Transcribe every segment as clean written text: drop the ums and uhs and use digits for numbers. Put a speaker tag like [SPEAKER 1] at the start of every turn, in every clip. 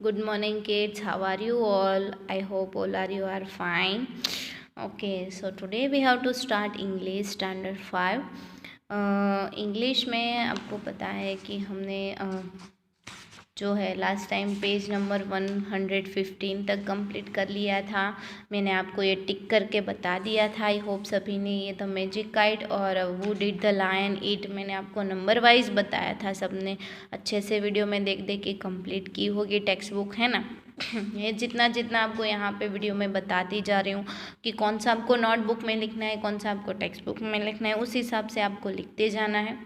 [SPEAKER 1] Good morning, kids. How are you all? I hope all are you are fine. Okay, so today we have to start English Standard 5. English में आपको पता है कि हमने जो है लास्ट टाइम पेज नंबर 115 तक complete कर लिया था। मैंने आपको ये टिक करके बता दिया था। आई होप सभी ने ये द मैजिक काइट और वू डिड द लायन ईट मैंने आपको नंबर वाइज बताया था। सबने अच्छे से वीडियो में देख देख के कंप्लीट की होगी। टेक्स्ट बुक है ना। ये जितना जितना आपको यहाँ पे वीडियो में बताती जा रही हूँ कि कौन सा आपको नोटबुक में लिखना है, कौन सा आपको टेक्स्ट बुक में लिखना है, उस हिसाब से आपको लिखते जाना है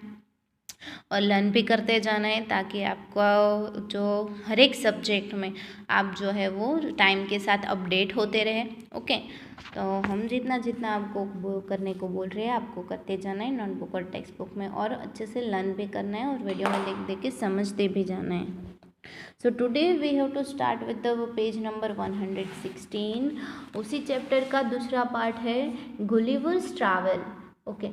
[SPEAKER 1] और लर्न भी करते जाना है, ताकि आपको जो हर एक सब्जेक्ट में आप जो है वो टाइम के साथ अपडेट होते रहे। ओके, तो हम जितना जितना आपको करने को बोल रहे हैं आपको करते जाना है नोटबुक और टेक्स्ट बुक में, और अच्छे से लर्न भी करना है और वीडियो में देख देख के समझते भी जाना है। So today we have to start with the page number 116। उसी चैप्टर का दूसरा पार्ट है गुलिवर्स ट्रैवल। ओके,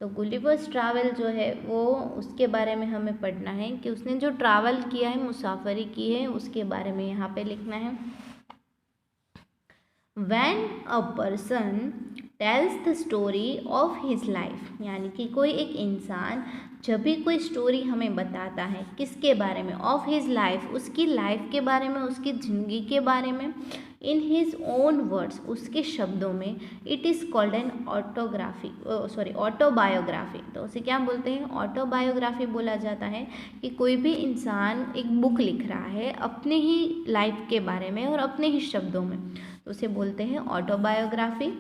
[SPEAKER 1] तो गुलिवर्स ट्रैवल जो है वो उसके बारे में हमें पढ़ना है कि उसने जो ट्रैवल किया है, मुसाफरी की है, उसके बारे में यहाँ पे लिखना है। When a person tells the story of his life, यानी कि कोई एक इंसान जब भी कोई स्टोरी हमें बताता है, किसके बारे में, ऑफ हिज लाइफ, उसकी लाइफ के बारे में, उसकी ज़िंदगी के बारे में, इन हिज ओन वर्ड्स, उसके शब्दों में, it is called an autobiography. तो उसे क्या बोलते हैं? ऑटोबायोग्राफी बोला जाता है कि कोई भी इंसान एक बुक लिख रहा है अपने ही लाइफ के बारे में और अपने ही शब्दों में, तो उसे बोलते हैं autobiography.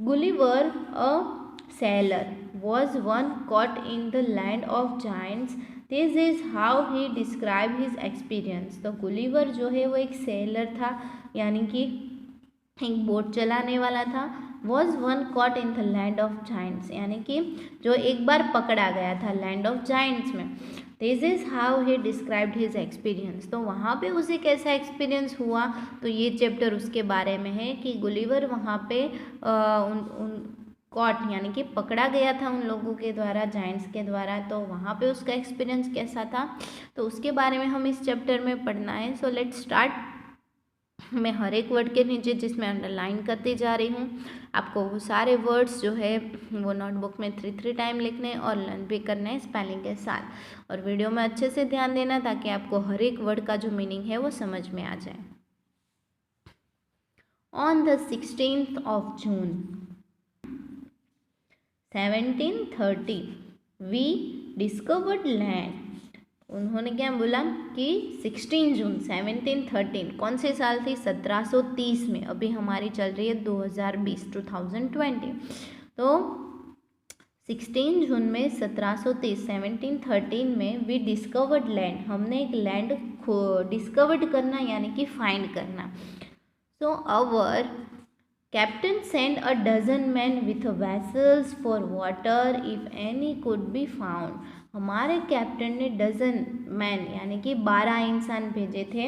[SPEAKER 1] Gulliver a sailor was one caught in the land of giants. This is how he described his experience. तो गुलिवर जो है वो एक सेलर था, यानी कि एक बोट चलाने वाला था। was one caught in the land of giants, यानी कि जो एक बार पकड़ा गया था लैंड ऑफ जाइंट्स में। This is how he described his experience. तो वहाँ पे उसे कैसा एक्सपीरियंस हुआ, तो ये चैप्टर उसके बारे में है कि गुलिवर वहाँ पे उन कॉट यानी कि पकड़ा गया था उन लोगों के द्वारा, जाइंट्स के द्वारा। तो वहाँ पे उसका एक्सपीरियंस कैसा था, तो उसके बारे में हम इस चैप्टर में पढ़ना है। So let's start. मैं हर एक वर्ड के नीचे जिसमें अंडरलाइन करती जा रही हूँ, आपको वो सारे वर्ड्स जो है वो नोटबुक में 3 टाइम लिखने और लर्न भी करना है स्पेलिंग के साथ, और वीडियो में अच्छे से ध्यान देना ताकि आपको हर एक वर्ड का जो मीनिंग है वो समझ में आ जाए। On the 16th of June 1730 we discovered land. उन्होंने क्या बोला कि 16 जून 1713 कौन से साल थी? 1730 में। अभी हमारी चल रही है 2020 2020। तो 16 जून में 1730 1713 में वी डिस्कवर्ड लैंड, हमने एक लैंड डिस्कवर्ड करना यानी कि फाइंड करना। सो अवर Captain sent a dozen men with vessels for water if any could be found. हमारे कैप्टन ने डजन मैन यानी कि 12 इंसान भेजे थे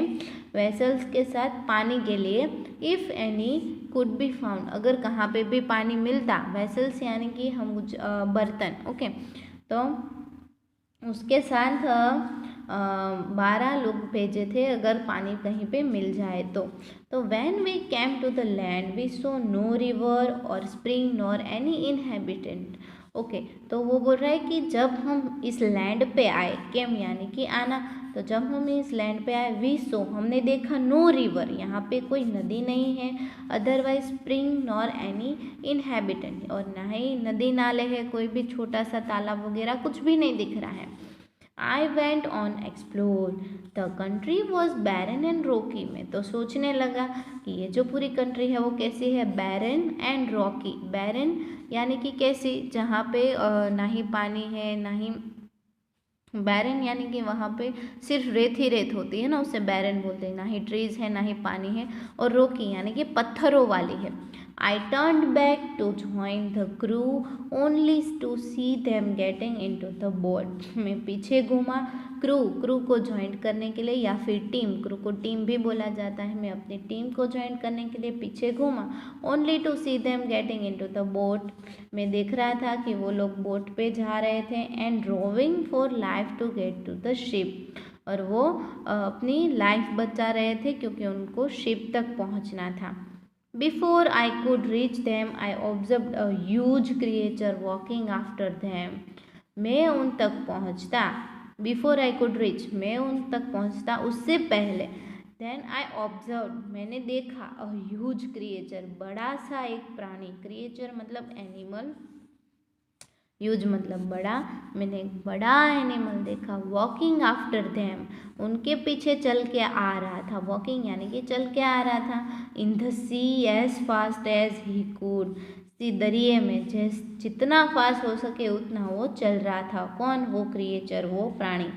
[SPEAKER 1] वेसल्स के साथ पानी के लिए। If any could be found, अगर कहाँ पे भी पानी मिलता, वेसल्स यानी कि हम बर्तन। ओके, तो उसके साथ 12 लोग भेजे थे अगर पानी कहीं पे मिल जाए तो when we came to the land we saw no river और spring nor any inhabitant. Okay, तो वो बोल रहा है कि जब हम इस लैंड पे आए, कैम यानी कि आना, तो जब हम इस लैंड पे आए, वी सो हमने देखा, नो रिवर यहाँ पे कोई नदी नहीं है, otherwise spring nor any inhabitant, और ना ही नदी नाले है, कोई भी छोटा सा तालाब वगैरह कुछ भी नहीं दिख रहा है। I went on explore. The country was barren and rocky. मैं तो सोचने लगा कि ये जो पूरी कंट्री है वो कैसी है? barren and rocky. barren यानी कि कैसी? जहाँ पे ना ही पानी है ना ही, बैरन यानी कि वहाँ पे सिर्फ रेत ही रेत होती है ना, उसे बैरन बोलते हैं। ना ही ट्रीज है ना ही पानी है, और रोकी यानी कि पत्थरों वाली है। I turn back to join the crew only to see them getting into the boat. मैं पीछे घूमा क्रू को ज्वाइन करने के लिए, या फिर टीम, क्रू को टीम भी बोला जाता है। मैं अपनी टीम को ज्वाइन करने के लिए पीछे घूमा। Only to see them getting into the boat, मैं देख रहा था कि वो लोग बोट पे जा रहे थे। And rowing for life to get to the ship, और वो अपनी लाइफ बचा रहे थे क्योंकि उनको शिप तक पहुंचना था। Before I could reach them I observed a huge creature walking after them. मैं उन तक पहुंचता, बिफोर आई कुड रीच, मैं उन तक पहुंचता उससे पहले, देन आई ऑब्जर्व, मैंने देखा, अ ह्यूज क्रिएचर, बड़ा सा एक प्राणी, क्रिएचर मतलब एनिमल, ह्यूज मतलब बड़ा, मैंने एक बड़ा एनिमल देखा, वॉकिंग आफ्टर देम, उनके पीछे चल के आ रहा था, वॉकिंग यानी कि चल के आ रहा था, in the sea as fast as he could, sea दरिए में जितना फास्ट हो सके उतना वो चल रहा था। कौन? वो क्रिएचर, वो प्राणी।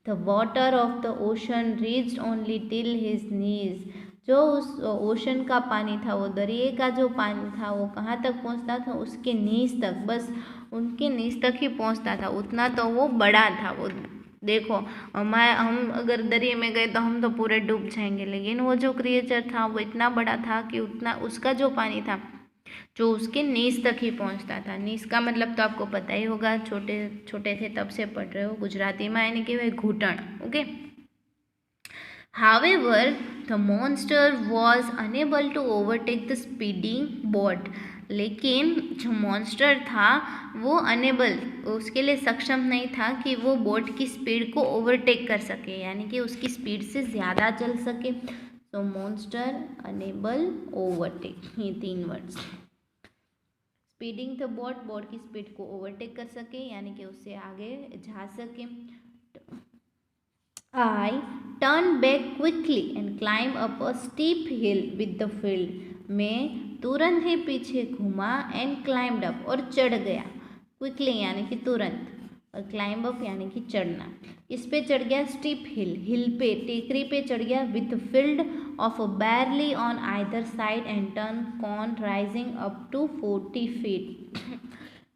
[SPEAKER 1] The water of the ocean reached only till his knees, जो उस ओशन का पानी था, वो दरिए का जो पानी था वो कहाँ तक पहुँचता था? उसके नीज तक, बस उनके नीज तक ही पहुँचता था, उतना तो वो बड़ा था। वो देखो, हम अगर दरिए में गए तो हम तो पूरे डूब जाएंगे, लेकिन वो जो क्रिएचर था वो इतना बड़ा था कि उतना उसका जो पानी था जो उसके नीज तक ही पहुंचता था। नीज का मतलब तो आपको पता ही होगा, छोटे छोटे थे तब से पढ़ रहे हो गुजराती में, यानी कि वह घूटन। Okay. However, the monster was unable to overtake the speeding boat. लेकिन जो मॉन्स्टर था वो अनेबल, उसके लिए सक्षम नहीं था कि वो बोट की स्पीड को ओवरटेक कर सके, यानी कि उसकी स्पीड से ज़्यादा चल सके। तो मॉन्स्टर, अनेबल, ओवरटेक, ये 3 words. Speeding the boat, boat की स्पीड को ओवरटेक कर सके, यानी कि उससे आगे जा सके। I turned back quickly and climbed up a steep hill with the field. मैं तुरंत ही पीछे घूमा and climbed up, और चढ़ गया। Quickly यानी कि तुरंत, और climb up यानी कि चढ़ना। इस पे चढ़ गया steep hill, हिल पे, टेकरी पे चढ़ गया, with field of barley on either side and turn corn rising up to 40 feet.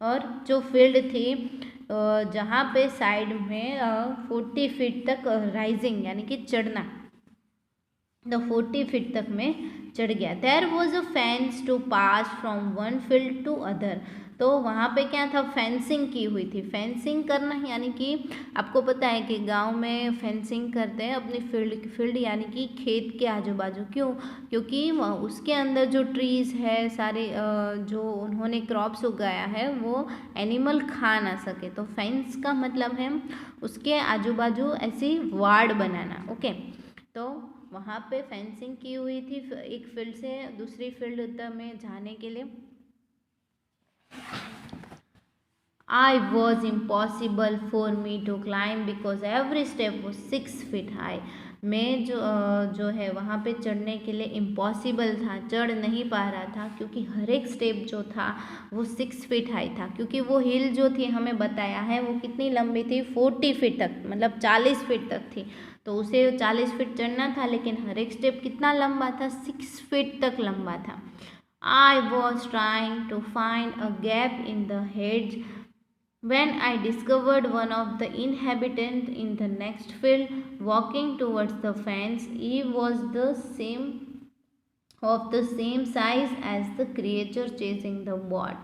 [SPEAKER 1] और जो फील्ड थी जहाँ पे साइड में 40 फीट तक राइजिंग यानी कि चढ़ना, तो 40 फीट तक में चढ़ गया। There was a fence to pass from one field to other, तो वहाँ पे क्या था? फेंसिंग की हुई थी। फेंसिंग करना यानी कि आपको पता है कि गांव में फेंसिंग करते हैं अपनी फील्ड यानी कि खेत के आजू बाजू। क्यों? क्योंकि उसके अंदर जो ट्रीज़ है सारे, जो उन्होंने क्रॉप्स उगाया है वो एनिमल खा ना सके, तो फेंस का मतलब है उसके आजू बाजू ऐसी वाड़ बनाना। ओके, तो वहाँ पे फेंसिंग की हुई थी एक फील्ड से दूसरी फील्ड में जाने के लिए। I was impossible for me to climb because every step was 6 feet high. मैं जो है वहाँ पे चढ़ने के लिए इम्पॉसिबल था, चढ़ नहीं पा रहा था क्योंकि हर एक स्टेप जो था वो 6 फीट हाई था। क्योंकि वो हिल जो थी हमें बताया है वो कितनी लंबी थी? 40 फीट तक, मतलब 40 फीट तक थी, तो उसे 40 फीट चढ़ना था, लेकिन हर एक स्टेप कितना लंबा था? 6 फीट तक लंबा था। I was trying to find a gap in the hedge when I discovered one of the inhabitants in the next field walking towards the fence. He was of the same size as the creature chasing the boat.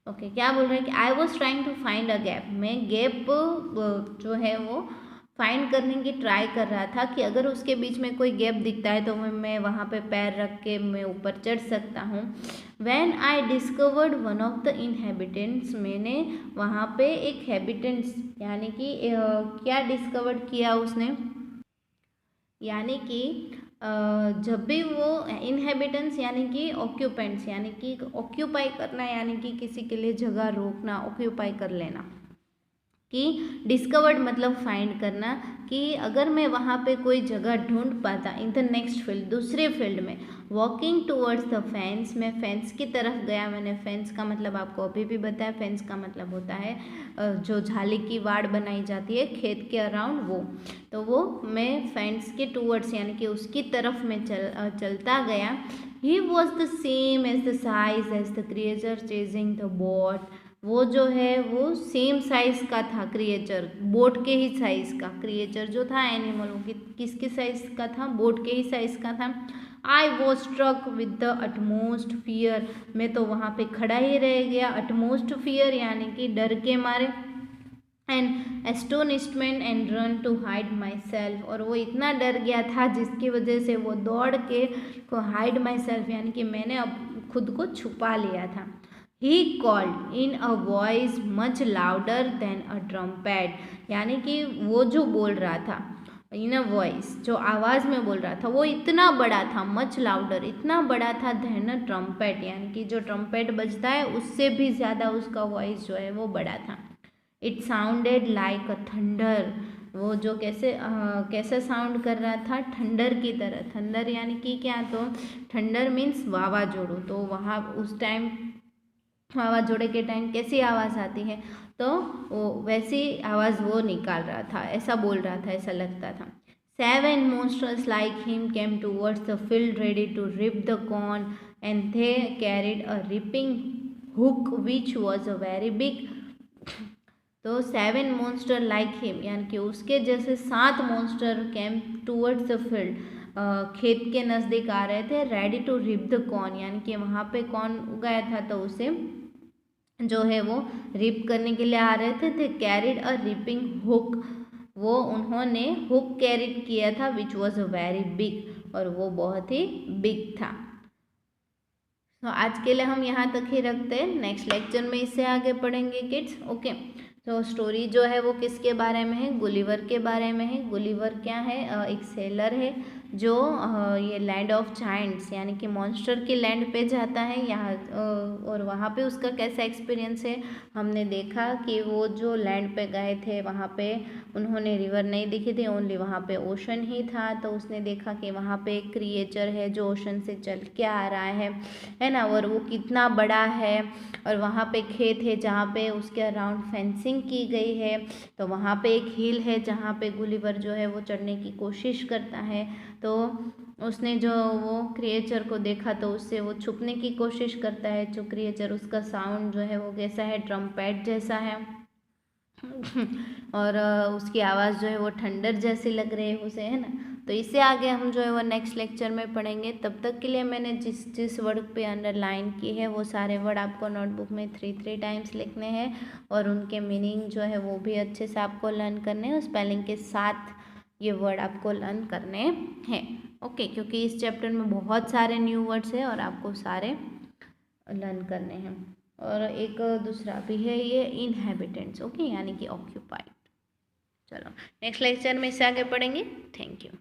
[SPEAKER 1] Okay, क्या बोल रहे हैं कि I was trying to find a gap, मैं gap जो है वो find करने की ट्राई कर रहा था कि अगर उसके बीच में कोई गैप दिखता है तो मैं वहाँ पे पैर रख के मैं ऊपर चढ़ सकता हूँ। When I discovered one of the inhabitants, मैंने वहाँ पे एक हैबिटेंट्स यानी कि क्या डिस्कवर किया उसने, यानी कि जब भी वो इनहेबिटेंट्स यानी कि ऑक्यूपेंट्स यानी कि ऑक्यूपाई करना यानी कि किसी के लिए जगह रोकना, ऑक्यूपाई कर लेना, कि डिस्कवर्ड मतलब फाइंड करना, कि अगर मैं वहाँ पे कोई जगह ढूंढ पाता इन द नेक्स्ट फील्ड, दूसरे फील्ड में, वॉकिंग टूवर्ड्स द फेंस, मैं फेंस की तरफ गया। मैंने फेंस का मतलब आपको अभी भी बताया, फेंस का मतलब होता है जो झाली की वाड़ बनाई जाती है खेत के अराउंड, वो तो वो मैं फेंस के टूवर्ड्स यानी कि उसकी तरफ में चलता गया। He was the same as the size as the creature chasing the boat, वो जो है वो सेम साइज का था क्रिएचर, बोट के ही साइज का। क्रिएचर जो था एनिमल वो किसके साइज का था? बोट के ही साइज का था। I was struck with the utmost fear, मैं तो वहाँ पे खड़ा ही रह गया। अटमोस्ट फियर यानी कि डर के मारे, and astonishment and run to hide myself, और वो इतना डर गया था जिसकी वजह से वो दौड़ के को हाइड माई सेल्फ यानी कि मैंने अब खुद को छुपा लिया था। He called in a voice much louder than a trumpet, यानी कि वो जो बोल रहा था इन अ वॉइस, जो आवाज़ में बोल रहा था वो इतना बड़ा था, मच लाउडर इतना बड़ा था देन अ ट्रम्पेट, यानी कि जो ट्रम्पेट बजता है उससे भी ज़्यादा उसका वॉइस जो है वो बड़ा था। It sounded like a thunder, वो जो कैसे साउंड कर रहा था, ठंडर की तरह। थंडर यानी कि क्या, तो ठंडर मीन्स वावाजोड़ू, तो वहाँ उस टाइम वावाजोड़े के टाइम कैसी आवाज़ आती है, तो वो वैसी आवाज़ वो निकाल रहा था, ऐसा बोल रहा था, ऐसा लगता था। 7 monsters like him came towards the field ready to rip the corn, and they carried a ripping hook which was a very big। तो 7 monster like him यानी कि उसके जैसे 7 monster came towards the field, खेत के नज़दीक आ रहे थे, ready to reap the corn, यानी कि वहाँ पे कॉर्न उगाया था तो उसे जो है वो रिप करने के लिए आ रहे थे। दे कैरिड अ रिपिंग हुक, वो उन्होंने हुक कैरिड किया था, which was a very big, और वो बहुत ही बिग था। तो आज के लिए हम यहाँ तक ही रखते हैं, नेक्स्ट लेक्चर में इससे आगे पढ़ेंगे किड्स। ओके, तो स्टोरी जो है वो किसके बारे में है, गुलिवर के बारे में है। गुलिवर क्या है, एक सेलर है जो ये लैंड ऑफ जायंट्स यानी कि मॉन्स्टर की लैंड पे जाता है यहाँ, और वहाँ पे उसका कैसा एक्सपीरियंस है, हमने देखा कि वो जो लैंड पे गए थे वहाँ पे उन्होंने रिवर नहीं दिखी थी, ओनली वहाँ पे ओशन ही था। तो उसने देखा कि वहाँ पे एक क्रिएचर है जो ओशन से चल के आ रहा है ना, और वो कितना बड़ा है, और वहाँ पे खेत है जहाँ पे उसके अराउंड फेंसिंग की गई है। तो वहाँ पे एक हिल है जहाँ पे गुलिवर जो है वो चढ़ने की कोशिश करता है। तो उसने जो वो क्रिएचर को देखा तो उससे वो छुपने की कोशिश करता है। जो क्रिएचर, उसका साउंड जो है वो कैसा है, ट्रम्पेट जैसा है और उसकी आवाज़ जो है वो ठंडर जैसी लग रही है उसे, है ना। तो इससे आगे हम जो है वो नेक्स्ट लेक्चर में पढ़ेंगे। तब तक के लिए मैंने जिस जिस वर्ड पे अंडरलाइन की है वो सारे वर्ड आपको नोटबुक में 3 टाइम्स लिखने हैं, और उनके मीनिंग जो है वो भी अच्छे से आपको लर्न करने हैं, स्पेलिंग के साथ ये वर्ड आपको लर्न करने हैं। ओके, क्योंकि इस चैप्टर में बहुत सारे न्यू वर्ड्स हैं और आपको सारे लर्न करने हैं। और एक दूसरा भी है ये इनहेबिटेंट्स, ओके, यानी कि ऑक्यूपाइड। चलो नेक्स्ट लेक्चर में इससे आगे पढ़ेंगे। Thank you.